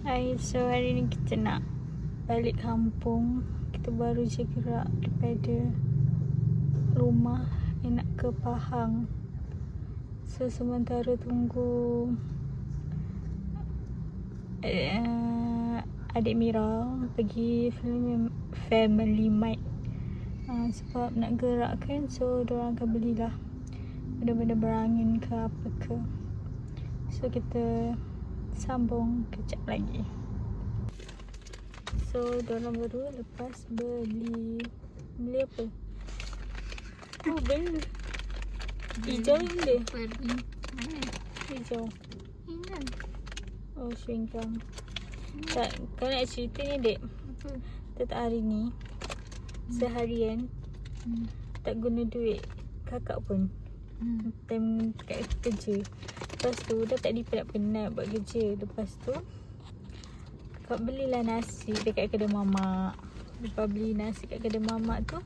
Hai, so hari ni kita nak balik kampung. Kita baru je gerak daripada rumah yang nak ke Pahang. So sementara tunggu adik Mira pergi family mart, sebab nak gerak kan. So diorang akan belilah benda-benda berangin ke apa ke. So kita sambung kejap lagi. So diorang baru lepas beli apa? Oh, beli hijau benda. Hijau. Oh, chewing gum. Tak, kau nak cerita ni dek. Tetap hari ni seharian tak guna duit kakak pun. Time kat kerja. Lepas tu dah tak penat buat kerja. Lepas tu kakak belilah nasi dekat kedai mamak. Lepas beli nasi kat kedai mamak tu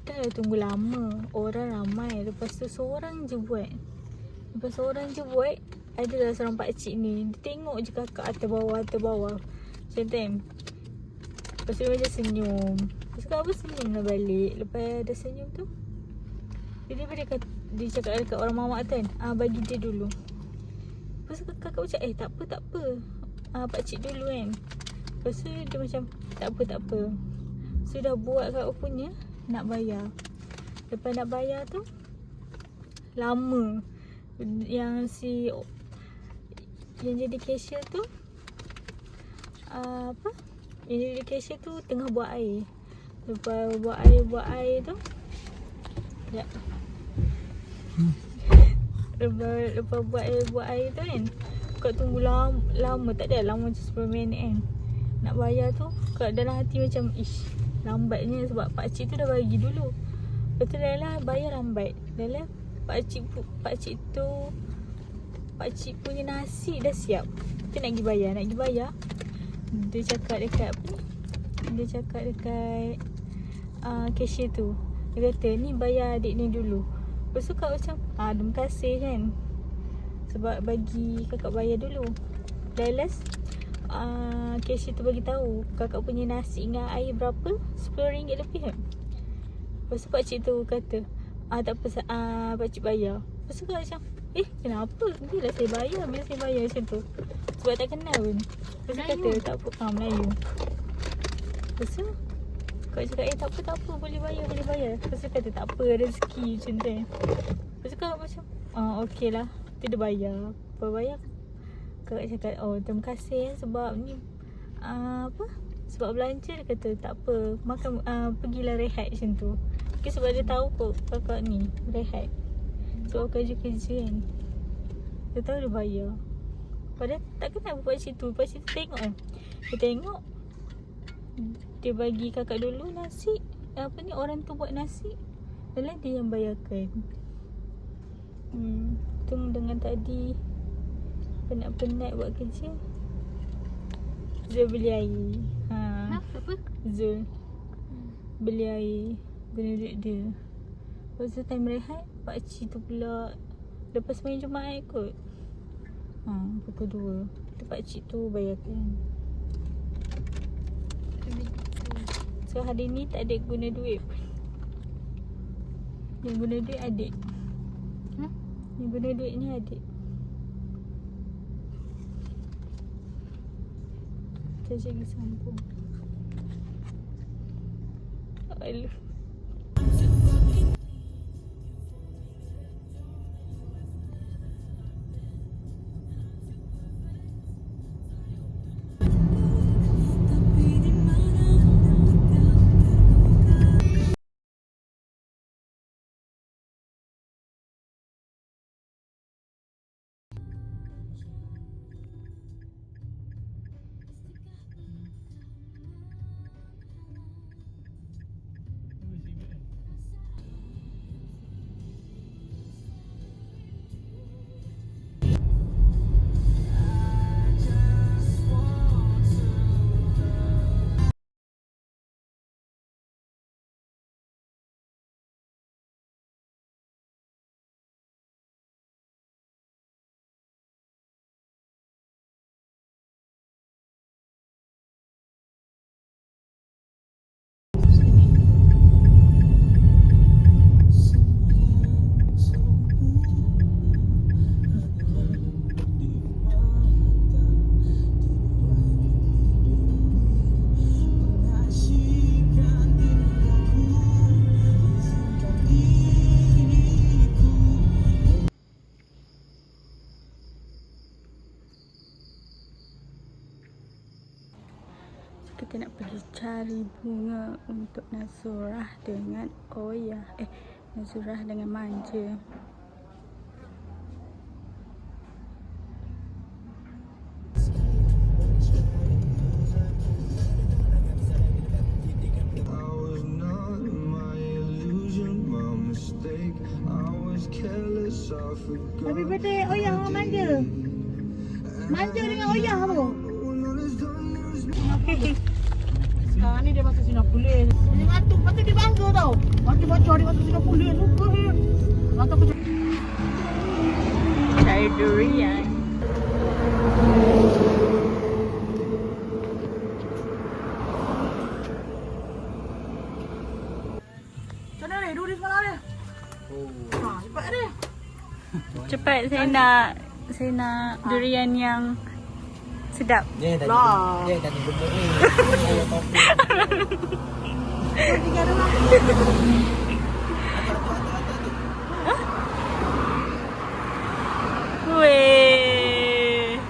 dah tunggu lama. Orang ramai. Lepas tu seorang je buat. Adalah seorang pakcik ni. Dia tengok je kakak atas bawah macam tu kan. Lepas tu dia macam senyum. Lepas tu kakak pun senyum lah balik. Lepas dah senyum tu dia cakap dekat orang mamak tu kan, bagi dia dulu. Lepas tu kakak macam tak apa, pakcik dulu kan. Lepas tu dia macam tak apa. So dah buat kakak punya, nak bayar. Lepas nak bayar tu lama. Yang jadi cashier tu yang jadi cashier tu tengah buat air. Lepas buat air tu sekejap. Lepas buat air tu kan, kau tunggu lama. Tak ada lama macam 10 minit kan. Nak bayar tu kat dalam hati macam lambatnya sebab pakcik tu dah bagi dulu. Lepas tu dah bayar lambat. Dah pakcik punya nasi dah siap. Kita nak pergi bayar. Dia cakap dekat cashier tu. Dia kata ni bayar adik ni dulu. Lepas tu kak macam terima kasih kan, sebab bagi kakak bayar dulu. Dah last cashier tu bagi tahu kakak punya nasi dengan air berapa, RM10 lebih kan. Lepas tu pakcik tu kata tak apa, pakcik bayar. Lepas tu kak macam kenapa? Bila saya bayar macam tu. Sebab tak kenal pun. Lepas tu kata tak apa, Melayu. Lepas tu kak cakap tak apa, boleh bayar. Lepas tu kata tak apa, rezeki macam tu kan. Lepas tu kak macam okey lah. Tu dia bayar. Lepas bayar kakak cakap terima kasih sebab ni sebab belanja. Dia kata tak apa, makan pergilah rehat macam tu. Okay, sebab dia tahu kot kakak ni rehat sebab kerja-kerja kan. Dia tahu dia bayar. Padahal tak kenal pun pakcik tu tengok kan. Dia tengok, dia bagi kakak dulu nasi. Orang tu buat nasi, dan dia yang bayarkan. Tu dengan tadi penat-penat buat kerja. Zul beli air. Apa? Zul beli air guna duit dia. Lepas tu time rehat, pakcik tu pula lepas main Jumaat kot. Pukul 2 tu pakcik tu bayarkan. So hari ni tak ada guna duit. Yang guna duit adik. Yang guna duit ni adik. Kita lagi sambung. Aduh. Kita nak pergi cari bunga untuk Nazurah dengan Oya. Nazurah dengan Manja. Happy birthday Oya sama Manja. Manja dengan Oya apa? Sekarang ni dia masuk Singapura. Dia ngatuk, patut dia bangga tau. Macam-macam dia masuk Singapura. Suka dia. Ngatuk aku Cari durian. macam mana ni? Duri semalam dia. Cepat dia. Cepat, saya nak durian yang sedap. Dia tadi Lah. dia tadi gemuk ni. Ayam topi. Tiga rumah. Weh.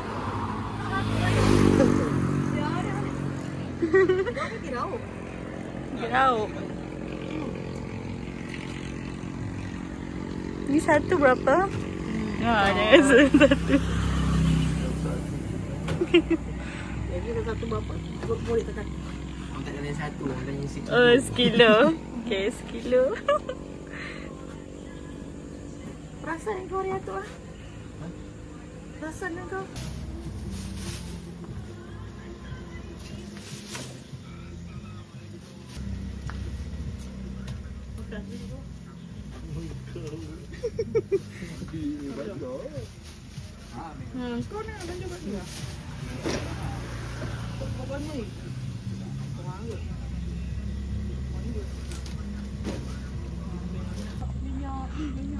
Gerau. Ni satu berapa? Ada satu. Jadi dah satu berapa? Boleh tekan. Orang tak kena satu, orang kena sikit. Oh, sekilo. Okay, sekilo. Perasan kau hari tu ah? Perasan kau? Kau nak belanja baju ah? Kau baju ni? Orang ke?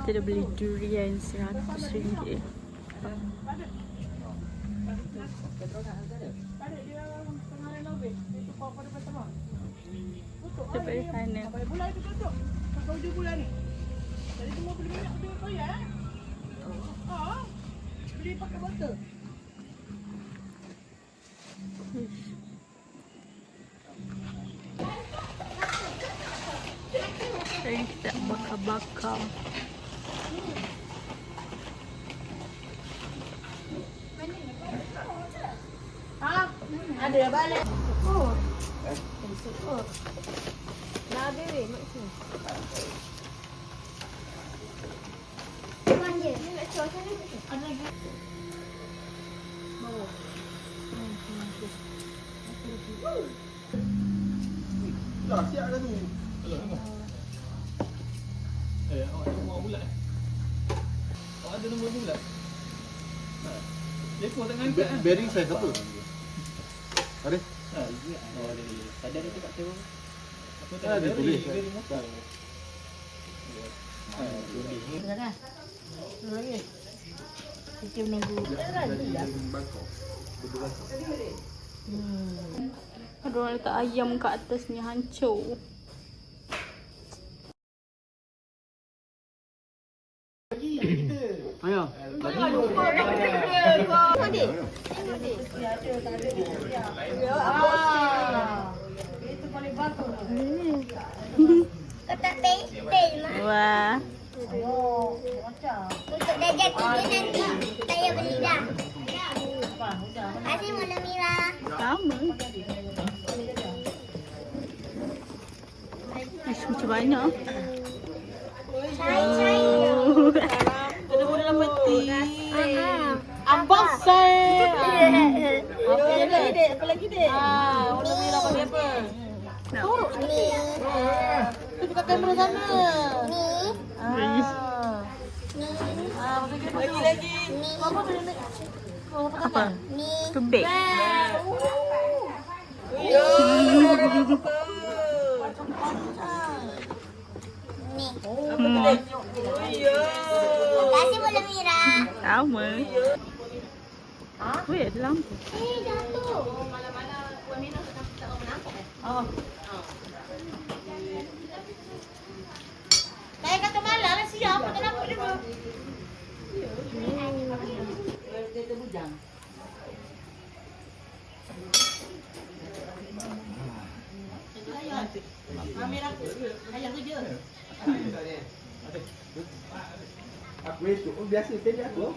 Kita dah beli durian RM100. Sampai di sana. Bulan itu tutup. Sampai hujung bulan ni. Jadi semua beli minyak beli soya eh? Beli pakai botol. Jadi kita bakar-bakar. Ada balik. Oh. Dah habis weh, mak sini. Manja. Ni nak cuak sana. Ada lagi. Dah siap dah tu. Awak ada nombor bulat. Awak ada nombor bulat. Lekor tak ngangkat kan? Bearing size apa? Ada? Oh, ada. Tadi ada tu kat table. Apa Ah, dia tulis. Dari motor. Jangan. Lagi. Kita menunggu. Ada orang letak ayam kat atas ni, hancur. Ayah. Itu paling bagus. Kau tak pay mak. Wah. Oh, macam. Untuk dah jadi dia nanti. Saya beli dah. Asyik Mula Mira. Sama. Ish, macam banyak. Ada bola dalam peti. Abang Apa lagi dek? Apa lagi dek? Mula Mira pakai apa? Turuk ni. Tu dekat kamera sana. Lagi. Apa tu yang Apa? Tubik. Kasih Mula Mira. Sama. Weh, ada lampu. Jatuh. Saya kata malam lah siap. Tak nampak dia pun. Dia terbujang. Ayah kerja. Aku itu biasa kerja aku.